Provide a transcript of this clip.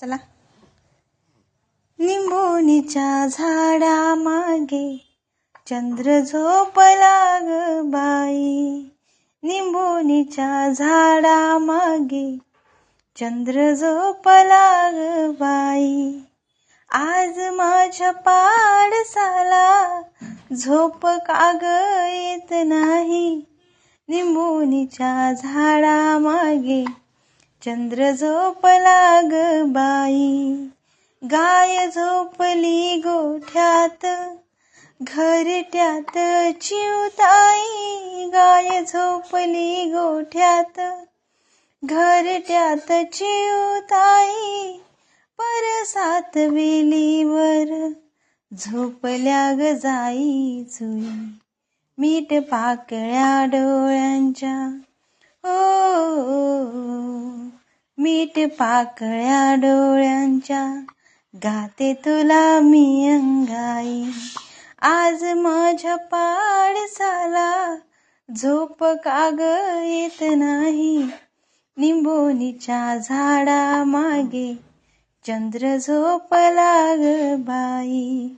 चला. निंबोनीच्या झाडा मागे चंद्र झोपला ग बाई. निंबोनीच्या झाडा मागे चंद्र झोपला ग बाई. आज माझ्या पाडसाला झोप काग येत नाही. निंबोनीच्या झाडा मागे चंद्र झोपला ग बाई. गाय झोपली गोठ्यात घरट्यात चिवताई. गाय झोपली गोठ्यात घरट्यात चिवताई. परसात वेलीवर झोपल्या ग जाई जुई. मीठ पाकळ्या डोळ्यांच्या मीठ पाकळ्या डोळ्यांच्या गाते तुला मी अंगाई. आज माझ्या पाडसाला झोप काग येत नाही. निंबोनीच्या झाडा मागे चंद्र झोपला ग बाई.